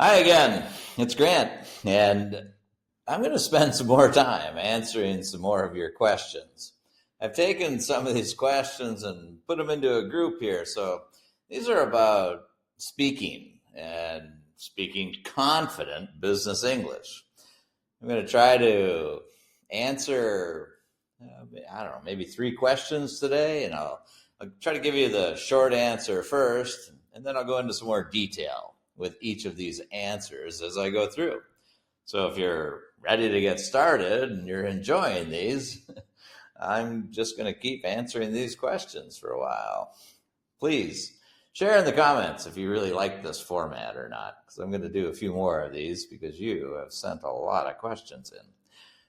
Hi again, it's Grant, and I'm going to spend some more time answering some more of your questions. I've taken some of these questions and put them into a group here. So these are about speaking and speaking confident business English. I'm going to try to answer, I don't know, maybe 3 questions today, and I'll try to give you the short answer first, and then I'll go into some more detail with each of these answers as I go through. So if you're ready to get started and you're enjoying these, I'm just going to keep answering these questions for a while. Please share in the comments if you really like this format or not, because I'm going to do a few more of these because you have sent a lot of questions in.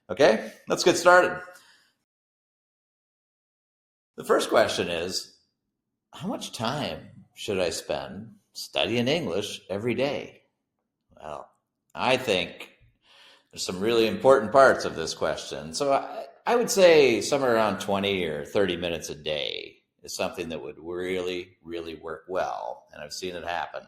Okay, let's get started. The first question is, how much time should I spend studying English every day? Well, I think there's some really important parts of this question. So I would say somewhere around 20 or 30 minutes a day is something that would really, really work well. And I've seen it happen.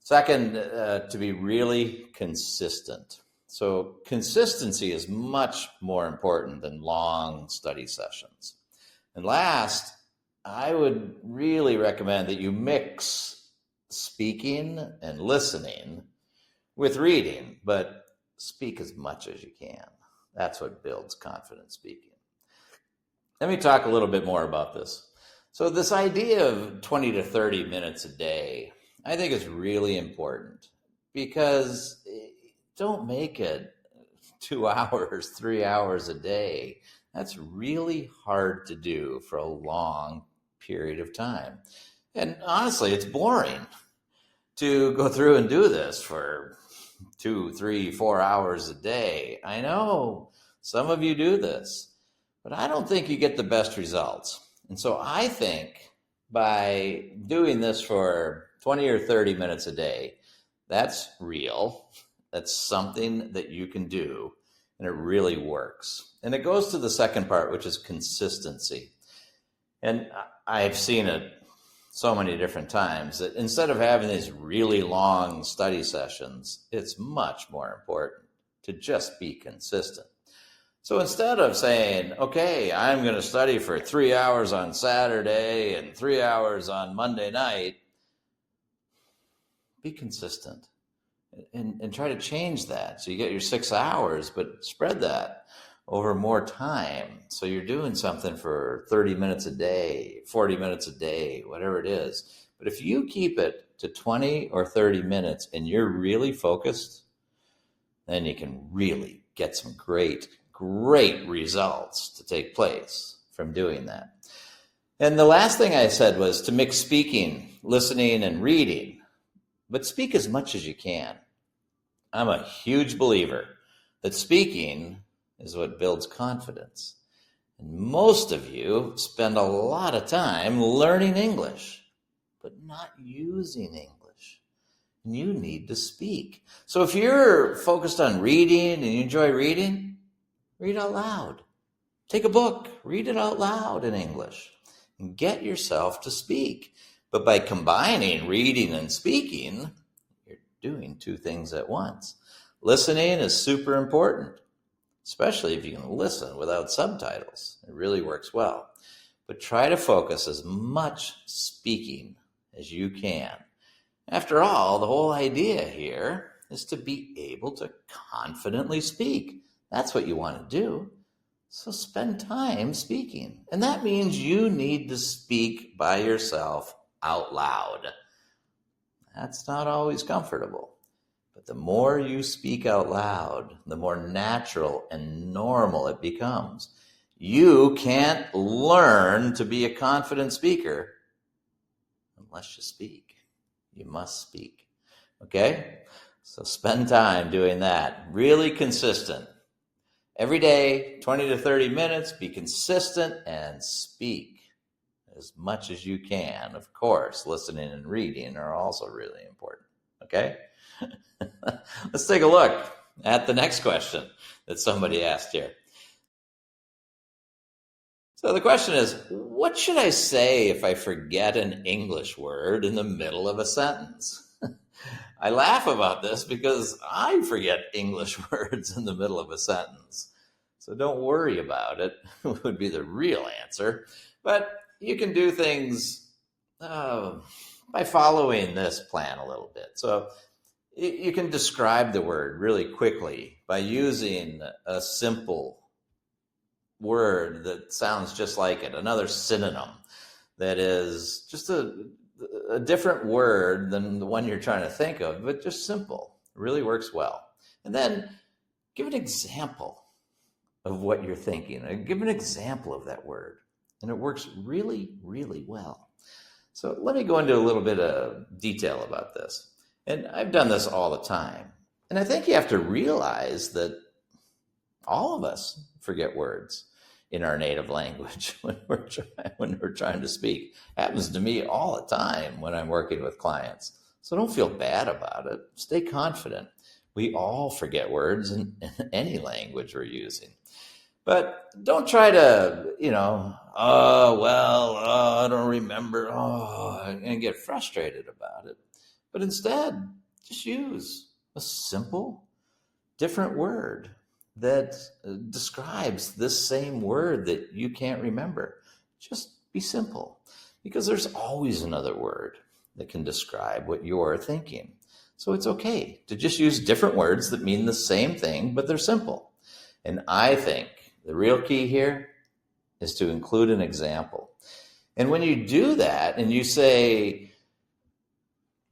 Second, to be really consistent. So consistency is much more important than long study sessions. And last, I would really recommend that you mix speaking and listening with reading, but speak as much as you can. That's what builds confident speaking. Let me talk a little bit more about this. So this idea of 20 to 30 minutes a day, I think is really important, because don't make it 2 hours, 3 hours a day. That's really hard to do for a long period of time. And honestly, it's boring to go through and do this for 2, 3, 4 hours a day. I know some of you do this, but I don't think you get the best results. And so I think by doing this for 20 or 30 minutes a day, that's real. That's something that you can do, and it really works. And it goes to the second part, which is consistency. And I've seen it so many different times that instead of having these really long study sessions, it's much more important to just be consistent. So instead of saying, okay, I'm going to study for 3 hours on Saturday and 3 hours on Monday night, be consistent and try to change that. So you get your 6 hours, but spread that over more time. So you're doing something for 30 minutes a day, 40 minutes a day, whatever it is. But if you keep it to 20 or 30 minutes and you're really focused, then you can really get some great results to take place from doing that. And the last thing I said was to mix speaking, listening, and reading, but speak as much as you can. I'm a huge believer that speaking is what builds confidence. And most of you spend a lot of time learning English, but not using English. And you need to speak. So if you're focused on reading and you enjoy reading, read out loud. Take a book, read it out loud in English, and get yourself to speak. But by combining reading and speaking, you're doing 2 things at once. Listening is super important, especially if you can listen without subtitles. It really works well. But try to focus as much speaking as you can. After all, the whole idea here is to be able to confidently speak. That's what you want to do. So spend time speaking. And that means you need to speak by yourself out loud. That's not always comfortable. But the more you speak out loud, the more natural and normal it becomes. You can't learn to be a confident speaker unless you speak. You must speak. Okay? So spend time doing that. Really consistent. Every day, 20 to 30 minutes, be consistent and speak as much as you can. Of course, listening and reading are also really important. Okay? Let's take a look at the next question that somebody asked here. So the question is, what should I say if I forget an English word in the middle of a sentence? I laugh about this because I forget English words in the middle of a sentence. So don't worry about it, would be the real answer. But you can do things by following this plan a little bit. So you can describe the word really quickly by using a simple word that sounds just like it, another synonym that is just a different word than the one you're trying to think of, but just simple. It really works well. And then give an example of what you're thinking. Give an example of that word. And it works really, really well. So let me go into a little bit of detail about this. And I've done this all the time. And I think you have to realize that all of us forget words in our native language when we're trying to speak. It happens to me all the time when I'm working with clients. So don't feel bad about it. Stay confident. We all forget words in any language we're using. But don't try to, I don't remember, and get frustrated about it. But instead, just use a simple, different word that describes this same word that you can't remember. Just be simple, because there's always another word that can describe what you're thinking. So it's okay to just use different words that mean the same thing, but they're simple. And I think the real key here is to include an example. And when you do that and you say,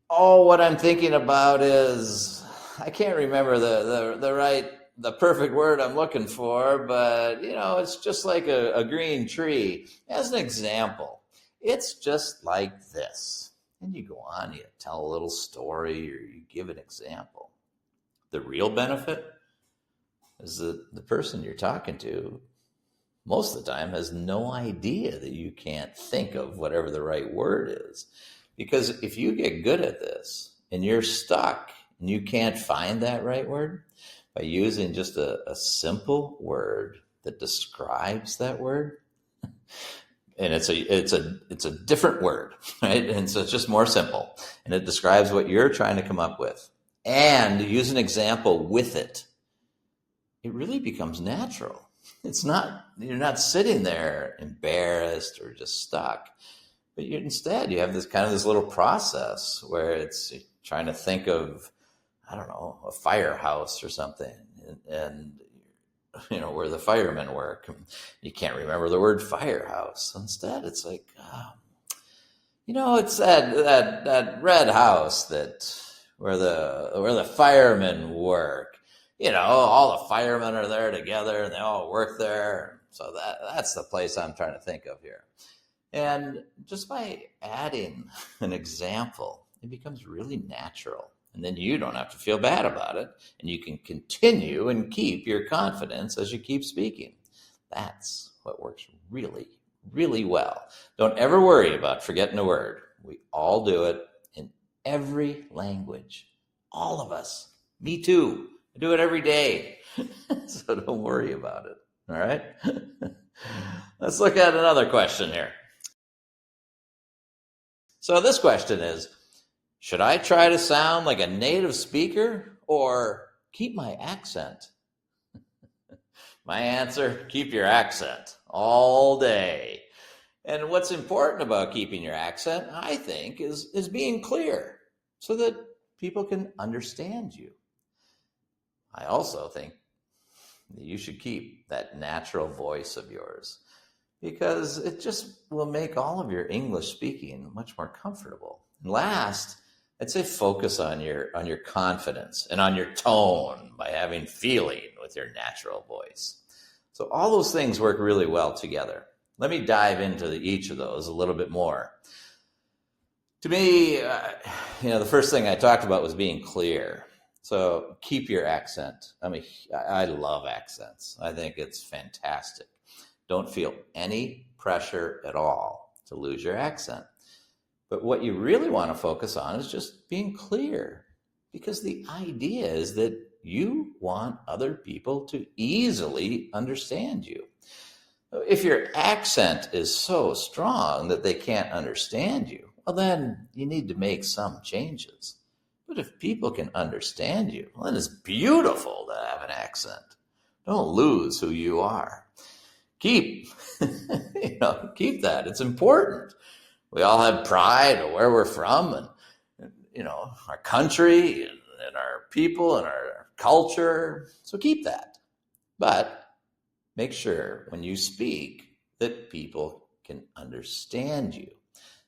what I'm thinking about is, I can't remember the perfect word I'm looking for, but it's just like a green tree. As an example, it's just like this. And you go on, you tell a little story, or you give an example. The real benefit is that the person you're talking to most of the time has no idea that you can't think of whatever the right word is. Because if you get good at this and you're stuck and you can't find that right word, by using just a simple word that describes that word, and it's a different word, right? And so it's just more simple, and it describes what you're trying to come up with, and use an example with it. It really becomes natural. You're not sitting there embarrassed or just stuck, but instead you have this little process where it's trying to think of, I don't know, a firehouse or something, and where the firemen work. You can't remember the word firehouse. Instead, it's like, it's that red house where the firemen work. All the firemen are there together and they all work there. So that's the place I'm trying to think of here. And just by adding an example, it becomes really natural. And then you don't have to feel bad about it. And you can continue and keep your confidence as you keep speaking. That's what works really, really well. Don't ever worry about forgetting a word. We all do it in every language. All of us. Me too. I do it every day. So don't worry about it. All right? Let's look at another question here. So this question is, should I try to sound like a native speaker or keep my accent? My answer, keep your accent all day. And what's important about keeping your accent, I think, is being clear so that people can understand you. I also think that you should keep that natural voice of yours, because it just will make all of your English speaking much more comfortable. And last, I'd say focus on your confidence and on your tone by having feeling with your natural voice. So all those things work really well together. Let me dive into each of those a little bit more. To me, the first thing I talked about was being clear. So keep your accent. I love accents. I think it's fantastic. Don't feel any pressure at all to lose your accent. But what you really want to focus on is just being clear, because the idea is that you want other people to easily understand you. If your accent is so strong that they can't understand you, well, then you need to make some changes. But if people can understand you, well, then it's beautiful to have an accent. Don't lose who you are. Keep, keep that. It's important. We all have pride of where we're from and our country and our people and our culture. So keep that. But make sure when you speak that people can understand you.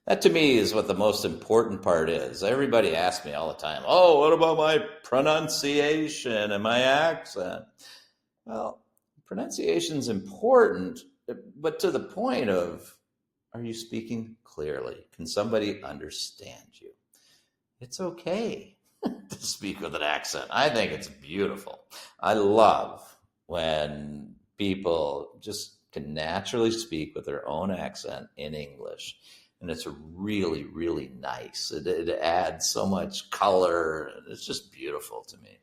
That to me is what the most important part is. Everybody asks me all the time, oh, what about my pronunciation and my accent? Well, pronunciation is important, but to the point of, are you speaking clearly? Can somebody understand you? It's okay to speak with an accent. I think it's beautiful. I love when people just can naturally speak with their own accent in English. And it's really, really nice. It adds so much color. It's just beautiful to me.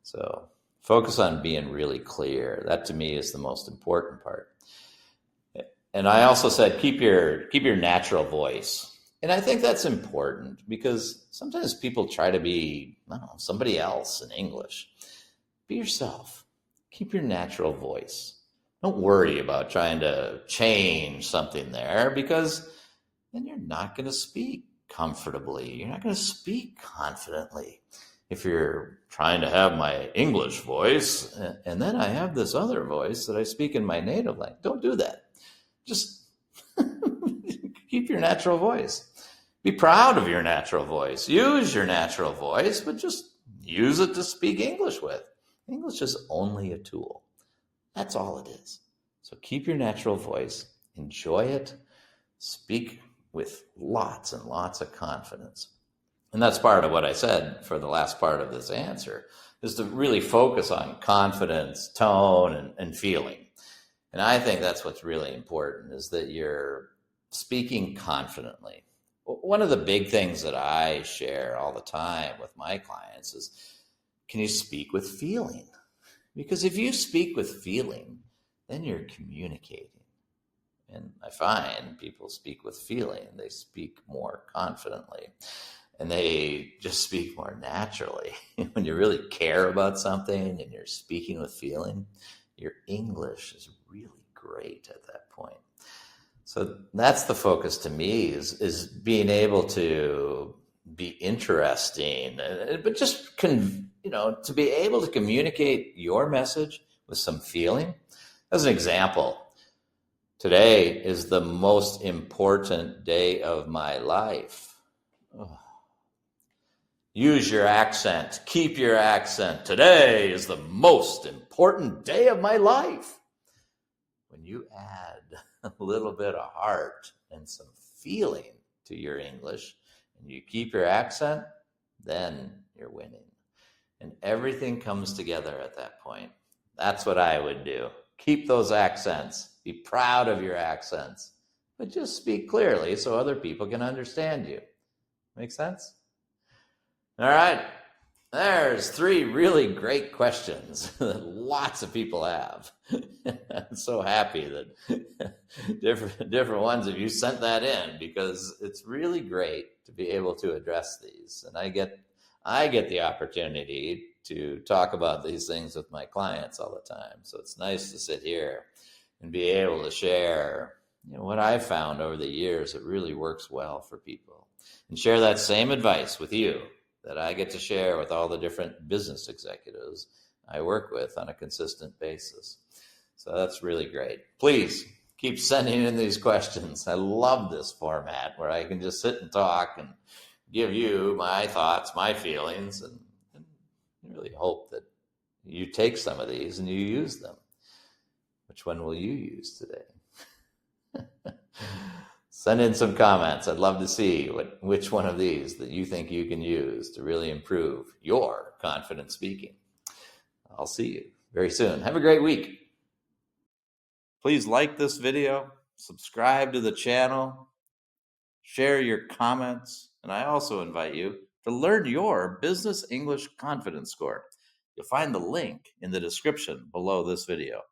So focus on being really clear. That to me is the most important part. And I also said, keep your natural voice. And I think that's important because sometimes people try to be, somebody else in English. Be yourself. Keep your natural voice. Don't worry about trying to change something there because then you're not going to speak comfortably. You're not going to speak confidently. If you're trying to have my English voice and then I have this other voice that I speak in my native language, don't do that. Just keep your natural voice. Be proud of your natural voice. Use your natural voice, but just use it to speak English with. English is only a tool. That's all it is. So keep your natural voice. Enjoy it. Speak with lots and lots of confidence. And that's part of what I said for the last part of this answer, is to really focus on confidence, tone, and feeling. And I think that's what's really important, is that you're speaking confidently. One of the big things that I share all the time with my clients is, can you speak with feeling? Because if you speak with feeling, then you're communicating. And I find people speak with feeling. They speak more confidently. And they just speak more naturally. When you really care about something and you're speaking with feeling, your English is really great at that point. So that's the focus to me, is being able to be interesting, but just to be able to communicate your message with some feeling. As an example, today is the most important day of my life. Oh. Use your accent. Keep your accent. Today is the most important day of my life. When you add a little bit of heart and some feeling to your English, and you keep your accent, then you're winning. And everything comes together at that point. That's what I would do. Keep those accents. Be proud of your accents. But just speak clearly so other people can understand you. Make sense? All right. There's 3 really great questions that lots of people have. I'm so happy that different ones of you sent that in, because it's really great to be able to address these. And I get the opportunity to talk about these things with my clients all the time. So it's nice to sit here and be able to share what I've found over the years that really works well for people, and share that same advice with you that I get to share with all the different business executives I work with on a consistent basis. So that's really great. Please keep sending in these questions. I love this format where I can just sit and talk and give you my thoughts, my feelings, and really hope that you take some of these and you use them. Which one will you use today? Send in some comments. I'd love to see which one of these that you think you can use to really improve your confident speaking. I'll see you very soon. Have a great week. Please like this video, subscribe to the channel, share your comments, and I also invite you to learn your Business English Confidence Score. You'll find the link in the description below this video.